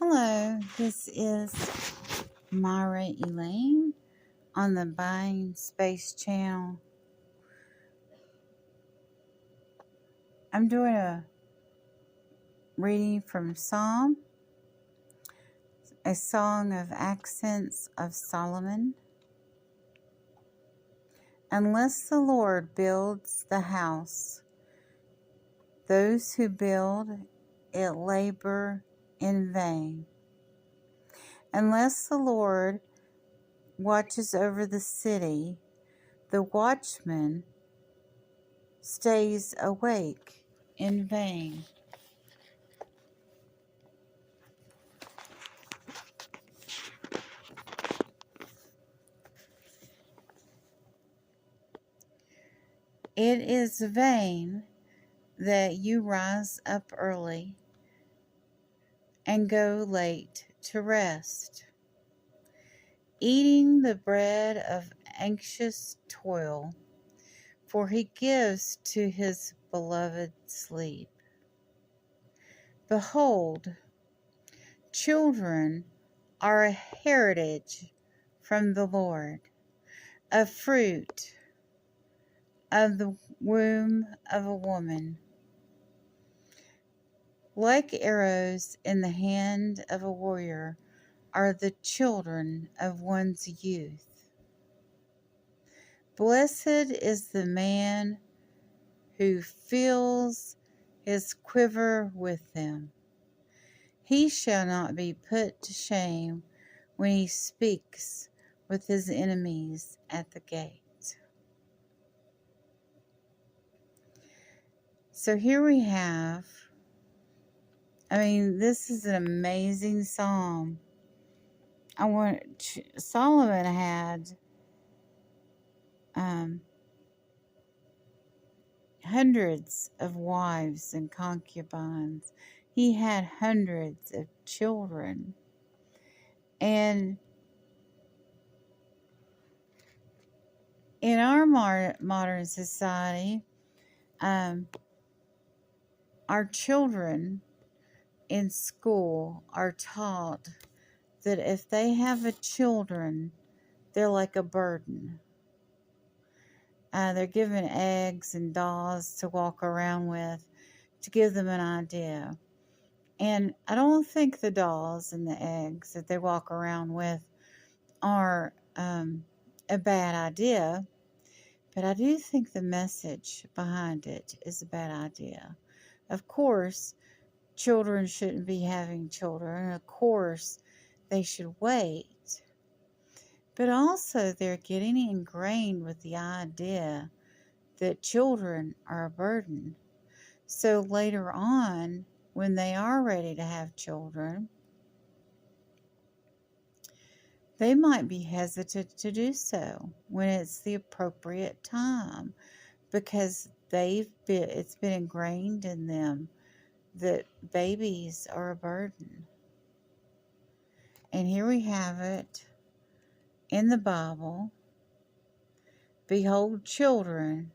Hello, this is Myra Elaine on the Buying Space channel. I'm doing a reading from Psalm, a song of accents of Solomon. Unless the Lord builds the house, those who build it labor in vain. Unless the Lord watches over the city, the watchman stays awake in vain. It is vain that you rise up early and go late to rest, eating the bread of anxious toil, for he gives to his beloved sleep. Behold, children are a heritage from the Lord, a fruit of the womb of a woman. Like arrows in the hand of a warrior are the children of one's youth. Blessed is the man who fills his quiver with them. He shall not be put to shame when he speaks with his enemies at the gate. So here we have, this is an amazing psalm. Solomon had hundreds of wives and concubines. He had hundreds of children. And in our modern society, our children in school are taught that if they have a children, they're like a burden. They're given eggs and dolls to walk around with to give them an idea. And I don't think the dolls and the eggs that they walk around with are a bad idea, but I do think the message behind it is a bad idea. Of course, children shouldn't be having children. Of course, they should wait. But also, they're getting ingrained with the idea that children are a burden. So later on, when they are ready to have children, they might be hesitant to do so when it's the appropriate time, because it's been ingrained in them that babies are a burden. And here we have it in the Bible. Behold, children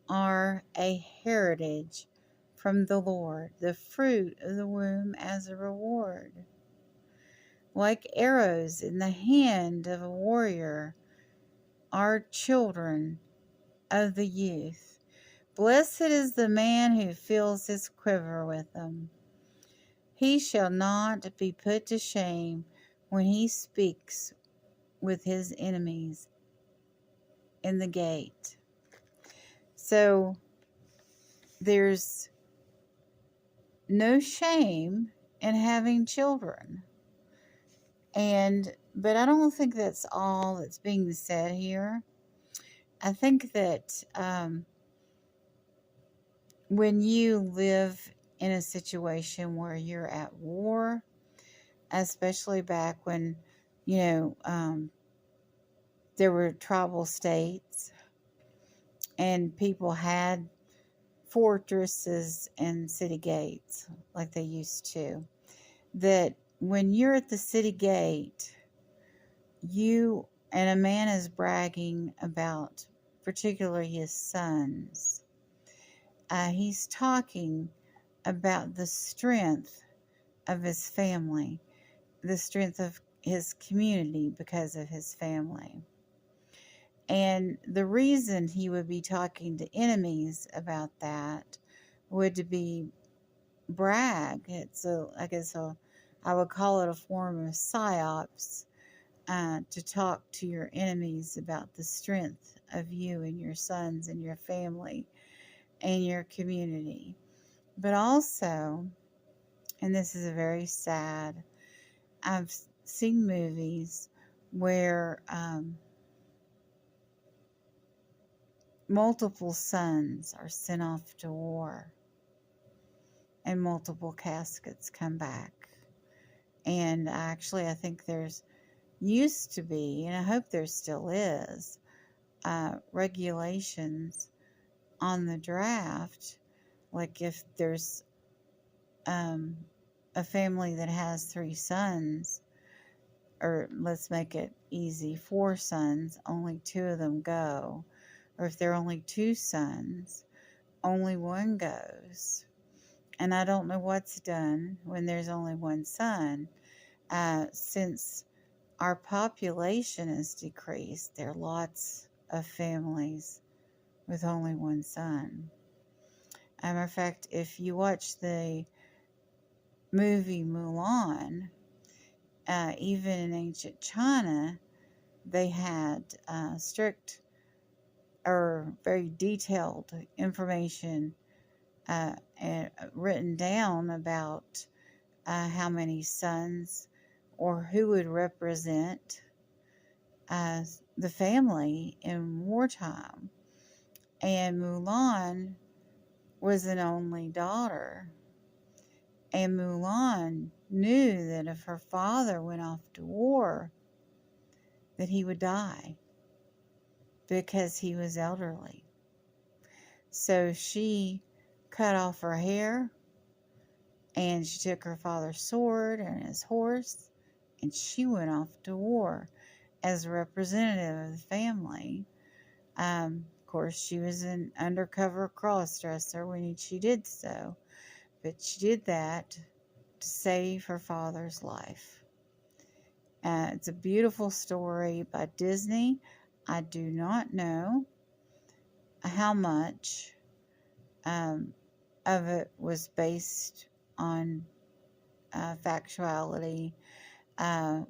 are a heritage from the Lord, the fruit of the womb as a reward. Like arrows in the hand of a warrior are children of the youth. Blessed is the man who fills his quiver with them. He shall not be put to shame when he speaks with his enemies in the gate. So there's no shame in having children. But I don't think that's all that's being said here. I think that when you live in a situation where you're at war, especially back when, there were tribal states and people had fortresses and city gates like they used to, that when you're at the city gate, and a man is bragging about particularly his sons, he's talking about the strength of his family the strength of his community because of his family. And the reason he would be talking to enemies about that would be brag. I guess I would call it a form of psyops, to talk to your enemies about the strength of you and your sons and your family and your community. But also, and this is a very sad, I've seen movies where multiple sons are sent off to war and multiple caskets come back. And actually, I think there's used to be, and I hope there still is, regulations on the draft. Like if there's a family that has 3 sons, or let's make it easy, 4 sons, only 2 of them go. Or if there are only 2 sons, only 1 goes. And I don't know what's done when there's only 1 son. Since our population has decreased, there are lots of families with only 1 son. As a matter of fact, if you watch the movie Mulan, even in ancient China, they had strict or very detailed information written down about how many sons or who would represent the family in wartime. And Mulan was an only daughter. And Mulan knew that if her father went off to war, that he would die because he was elderly. So she cut off her hair, and she took her father's sword and his horse, and she went off to war as a representative of the family. Of course, she was an undercover cross-dresser when she did so, but she did that to save her father's life. It's a beautiful story by Disney. I do not know how much of it was based on factuality,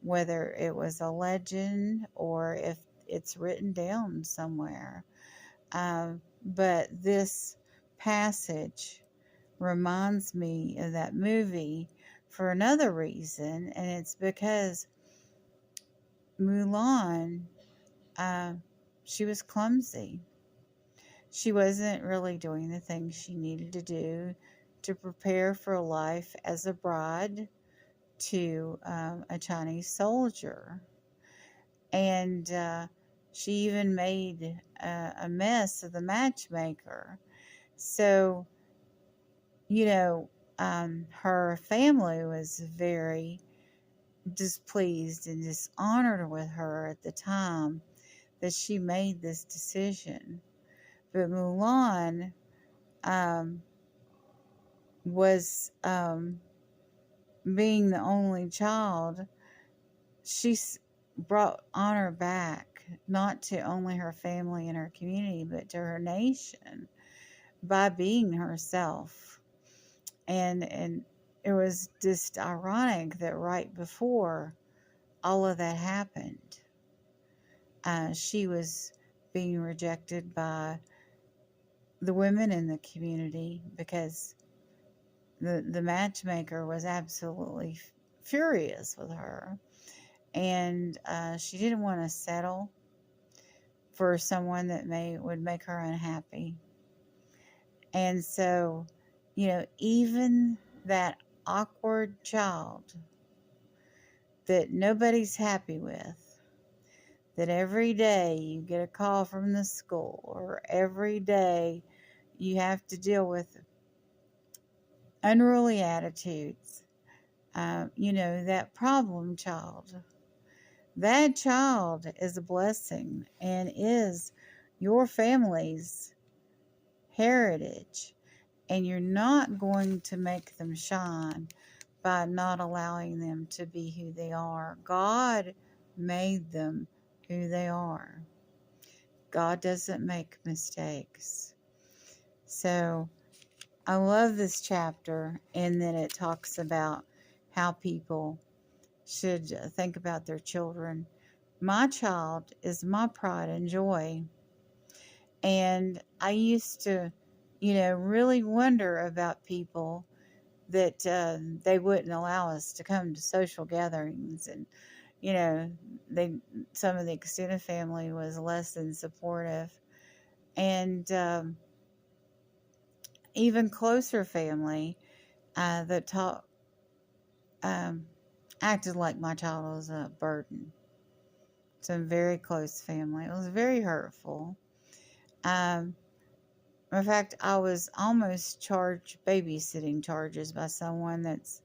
whether it was a legend or if it's written down somewhere. But this passage reminds me of that movie for another reason, and it's because Mulan, she was clumsy. She wasn't really doing the things she needed to do to prepare for life as a bride to a Chinese soldier. And she even made a mess of the matchmaker. So, her family was very displeased and dishonored with her at the time that she made this decision. But Mulan was being the only child. She brought honor back, not to only her family and her community, but to her nation by being herself. And it was just ironic that right before all of that happened, she was being rejected by the women in the community because the matchmaker was absolutely furious with her. And she didn't want to settle for someone that would make her unhappy. And so, even that awkward child that nobody's happy with, that every day you get a call from the school, or every day you have to deal with unruly attitudes, that problem child. That child is a blessing and is your family's heritage. And you're not going to make them shine by not allowing them to be who they are. God made them who they are. God doesn't make mistakes. So I love this chapter, and then it talks about how people should think about their children. My child is my pride and joy. And I used to, really wonder about people that they wouldn't allow us to come to social gatherings. And, you know, they some of the extended family was less than supportive. And even closer family that um, acted like my child was a burden. Some very close family. It was very hurtful. Um, in fact, I was almost charged babysitting charges by someone that's,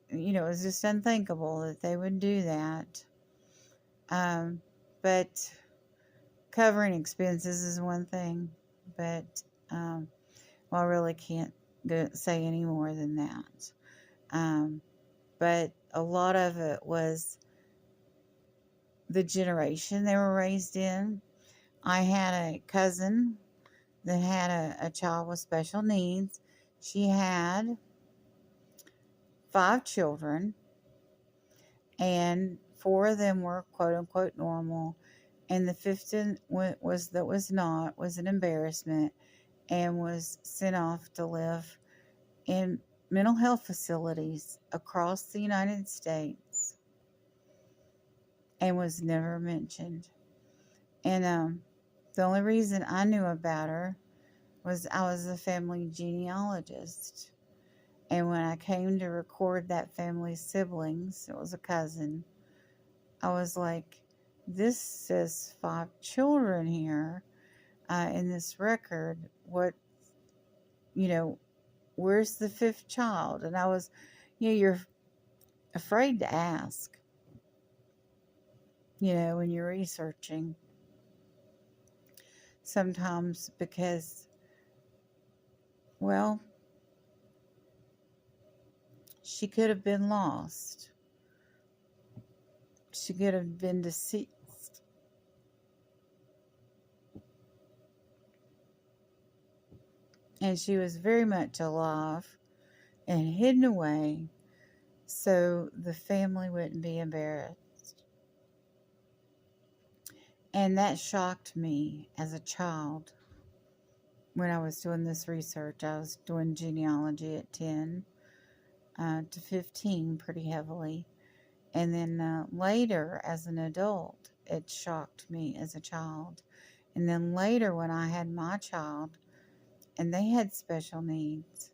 it was just unthinkable that they would do that. But covering expenses is one thing, but I really can't say any more than that. But a lot of it was the generation they were raised in. I had a cousin that had a child with special needs. She had 5 children, and 4 of them were quote unquote normal, and the fifth one was an embarrassment and was sent off to live in mental health facilities across the United States and was never mentioned. And the only reason I knew about her was I was a family genealogist. And when I came to record that family's siblings, it was a cousin, I was like, this says 5 children here in this record. Where's the 5th child? And I was, you're afraid to ask, when you're researching. Sometimes because, well, she could have been lost. She could have been deceased. And she was very much alive and hidden away so the family wouldn't be embarrassed. And that shocked me as a child when I was doing this research. I was doing genealogy at 10 to 15 pretty heavily. And then later, as an adult, it shocked me as a child. And then later, when I had my child and they had special needs,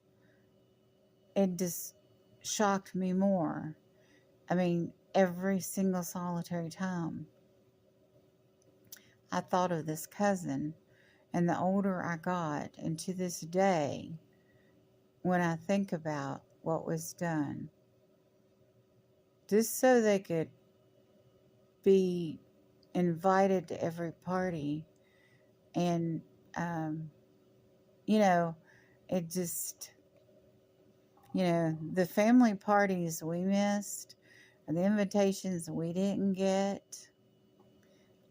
it just shocked me more. I mean, every single solitary time I thought of this cousin. And the older I got, and to this day, when I think about what was done, just so they could be invited to every party, and it just, the family parties we missed, and the invitations we didn't get,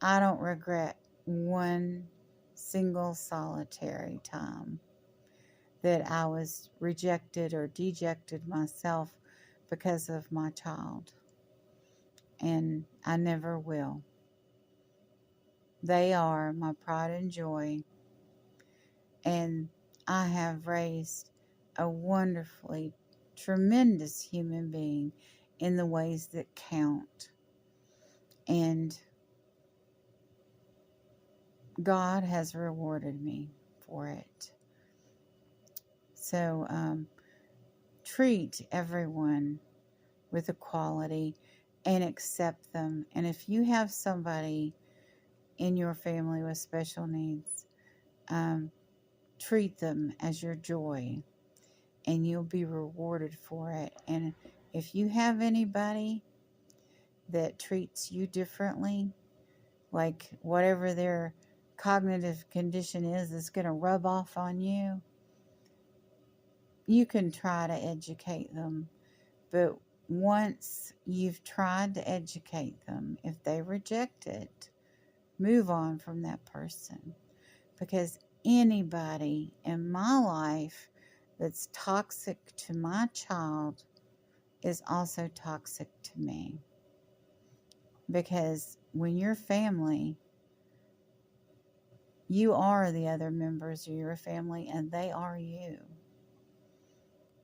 I don't regret one single solitary time that I was rejected or dejected myself because of my child. And I never will. They are my pride and joy. And I have raised a wonderfully tremendous human being in the ways that count. And God has rewarded me for it. So treat everyone with equality and accept them. And if you have somebody in your family with special needs, treat them as your joy, and you'll be rewarded for it. And if you have anybody that treats you differently, like whatever their cognitive condition is going to rub off on you, you can try to educate them, But once you've tried to educate them, if they reject it, move on from that person. Because anybody in my life that's toxic to my child is also toxic to me. Because when you're family, you are the other members of your family and they are you.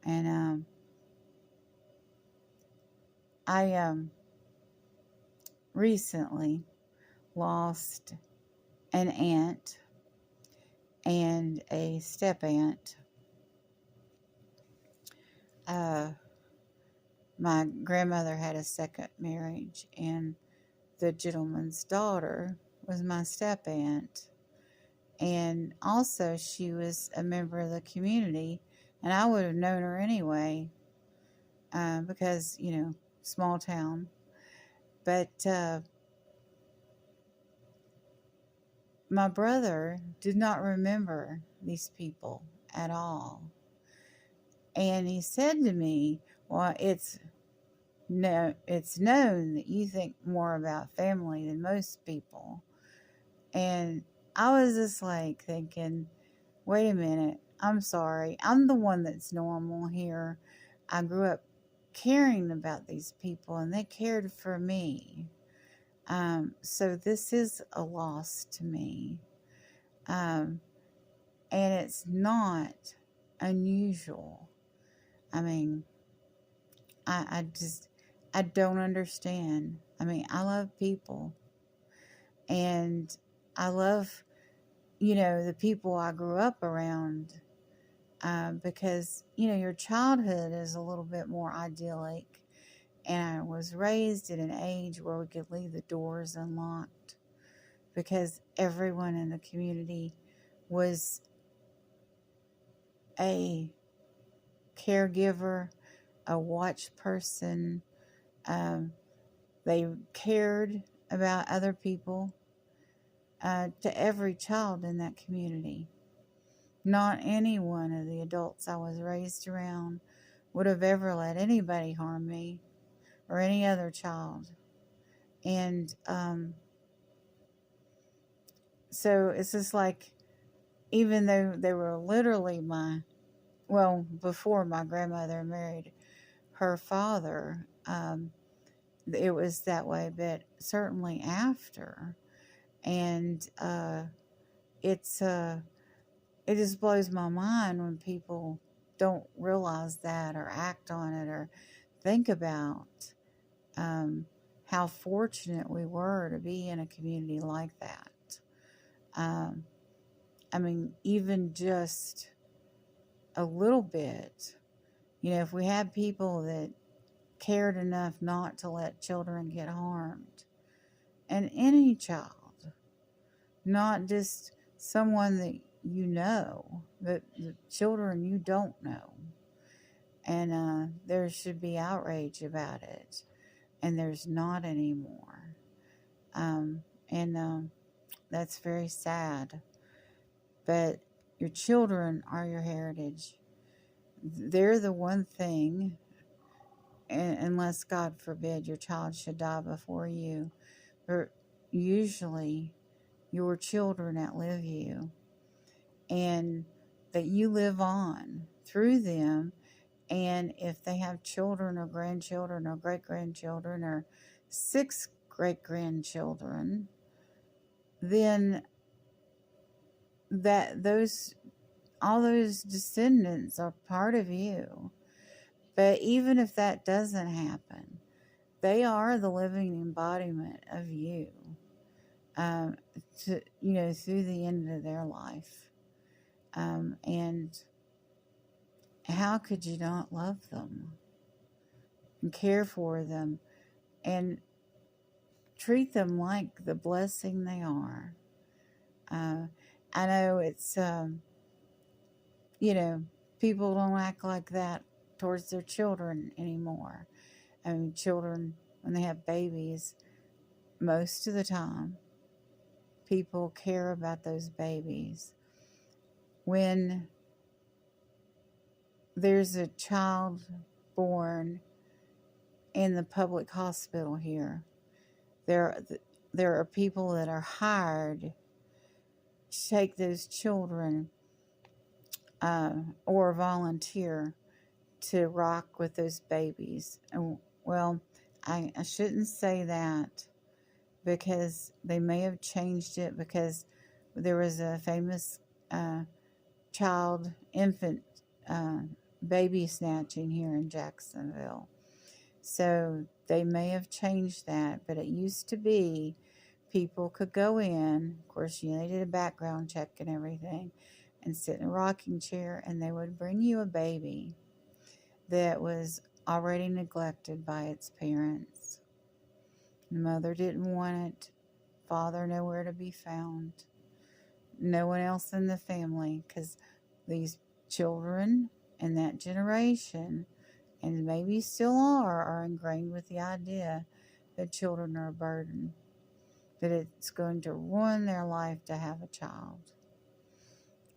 And I recently lost an aunt and a step aunt. My grandmother had a second marriage, and the gentleman's daughter was my step aunt. And also, she was a member of the community, and I would have known her anyway because, small town. But my brother did not remember these people at all. And he said to me, well, it's known that you think more about family than most people. And I was just like thinking, wait a minute, I'm sorry. I'm the one that's normal here. I grew up caring about these people and they cared for me. So this is a loss to me. And it's not unusual. I mean, I don't understand. I mean, I love people and I love, the people I grew up around because, your childhood is a little bit more idyllic. And I was raised at an age where we could leave the doors unlocked because everyone in the community was a caregiver, a watch person. They cared about other people to every child in that community. Not any one of the adults I was raised around would have ever let anybody harm me or any other child. And so it's just like, even though they were literally before my grandmother married her father, it was that way, but certainly after. And it just blows my mind when people don't realize that or act on it or think about how fortunate we were to be in a community like that. I mean, even just a little bit, if we had people that cared enough not to let children get harmed, and any child, not just someone that but the children you don't know. And there should be outrage about it, and there's not anymore. And that's very sad. But your children are your heritage. They're the one thing, unless God forbid your child should die before you, but usually your children outlive you, and that you live on through them. And if they have children or grandchildren or great grandchildren or 6 great grandchildren, then all those descendants are part of you. But even if that doesn't happen, they are the living embodiment of you, through the end of their life. And how could you not love them and care for them and treat them like the blessing they are? I know it's, people don't act like that towards their children anymore. I mean, children, when they have babies, most of the time, people care about those babies. When there's a child born in the public hospital here. There, there are people that are hired to take those children or volunteer to rock with those babies. And, well, I shouldn't say that because they may have changed it because there was a famous uh, infant uh, baby snatching here in Jacksonville. So they may have changed that, but it used to be people could go in. Of course, they did a background check and everything, and sit in a rocking chair, and they would bring you a baby that was already neglected by its parents. The mother didn't want it, father nowhere to be found, no one else in the family, because these children in that generation, and maybe still are ingrained with the idea that children are a burden, that it's going to ruin their life to have a child.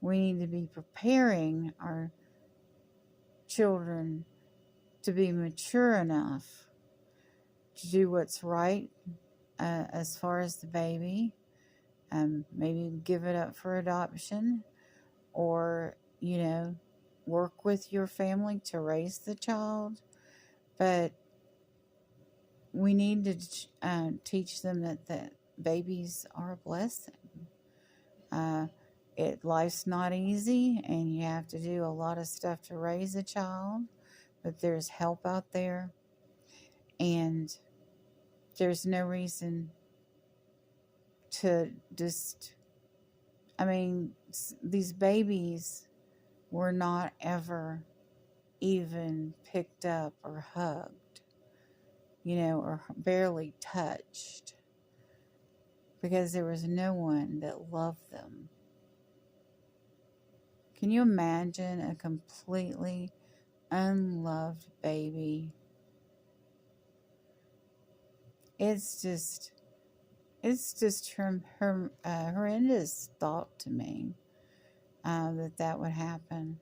We need to be preparing our children to be mature enough to do what's right as far as the baby. Maybe give it up for adoption, or, work with your family to raise the child. But we need to teach them that babies are a blessing. Uh, life's not easy, and you have to do a lot of stuff to raise a child, but there's help out there, and there's no reason to just. I mean, these babies were not ever even picked up or hugged, or barely touched, because there was no one that loved them. Can you imagine a completely unloved baby? It's just horrendous thought to me that would happen.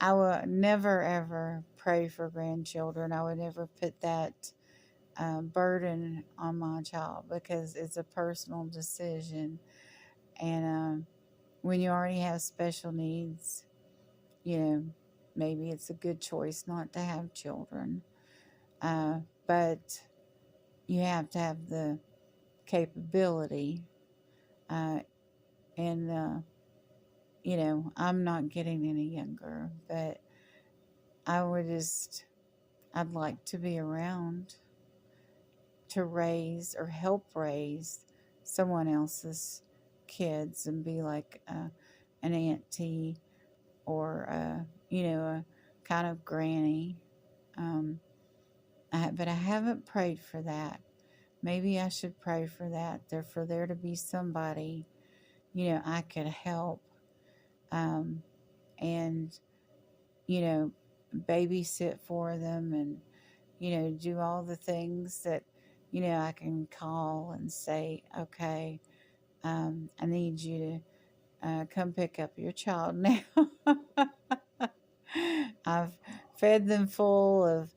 I would never ever pray for grandchildren. I would never put that burden on my child, because it's a personal decision. And when you already have special needs, maybe it's a good choice not to have children. But you have to have the capability. And I'm not getting any younger, but I'd like to be around to raise or help raise someone else's kids, and be like an auntie, or a kind of granny. But I haven't prayed for that. Maybe I should pray for that. For there to be somebody, I could help, and babysit for them, and do all the things that I can call and say, okay, I need you to come pick up your child now. I've fed them full of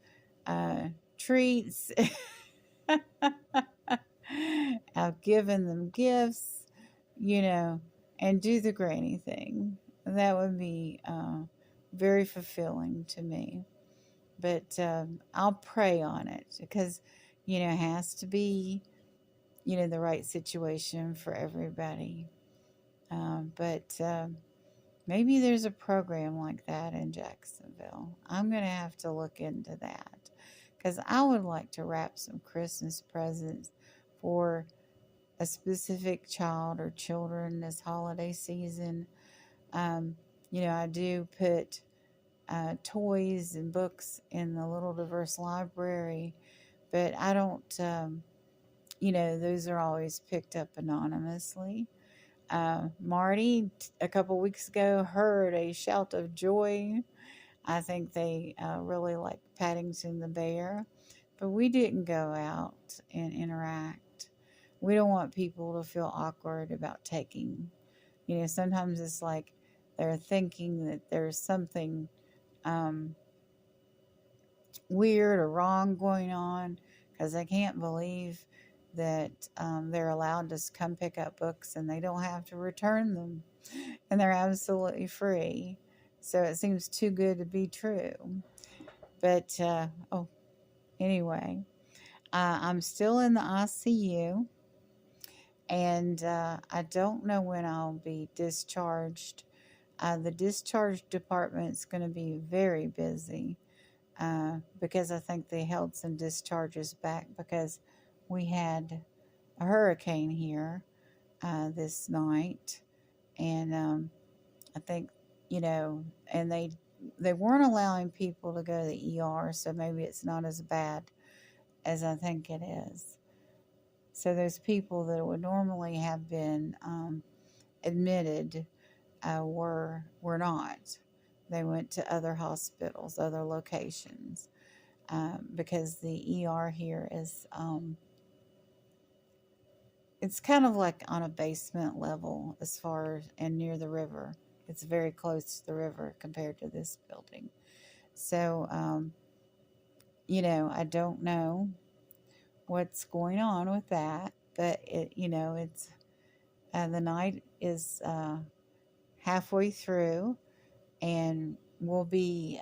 treats. I've given them gifts, and do the granny thing. That would be very fulfilling to me. But I'll pray on it, because, it has to be, the right situation for everybody. But maybe there's a program like that in Jacksonville. I'm going to have to look into that, because I would like to wrap some Christmas presents for a specific child or children this holiday season. I do put toys and books in the Little Diverse Library, but I don't, those are always picked up anonymously. Marty, a couple weeks ago, heard a shout of joy. I think they really like Paddington the Bear, but we didn't go out and interact. We don't want people to feel awkward about taking. Sometimes it's like they're thinking that there's something weird or wrong going on, because I can't believe that they're allowed to come pick up books and they don't have to return them, and they're absolutely free. So it seems too good to be true. But anyway, I'm still in the ICU, and I don't know when I'll be discharged. The discharge department's going to be very busy because I think they held some discharges back because we had a hurricane here this night, and I think, and they weren't allowing people to go to the ER, so maybe it's not as bad as I think it is. So those people that would normally have been admitted were not. They went to other hospitals, other locations, because the ER here is it's kind of like on a basement level as far and near the river. It's very close to the river compared to this building. So, I don't know what's going on with that, but it's the night is halfway through, and we'll be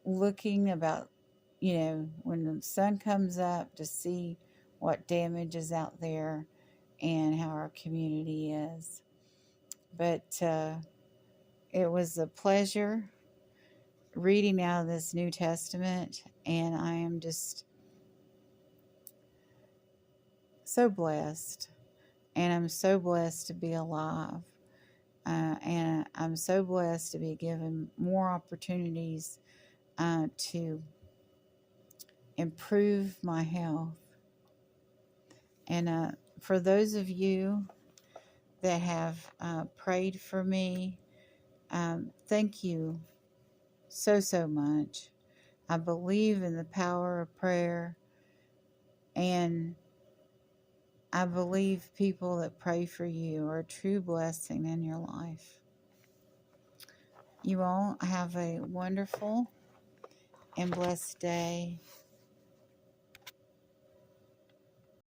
looking about, when the sun comes up to see what damage is out there and how our community is. But it was a pleasure reading out of this New Testament, and I am just so blessed. And I'm so blessed to be alive. And I'm so blessed to be given more opportunities to improve my health. And for those of you that have prayed for me, thank you so much. I believe in the power of prayer, and I believe people that pray for you are a true blessing in your life. You all have a wonderful and blessed day.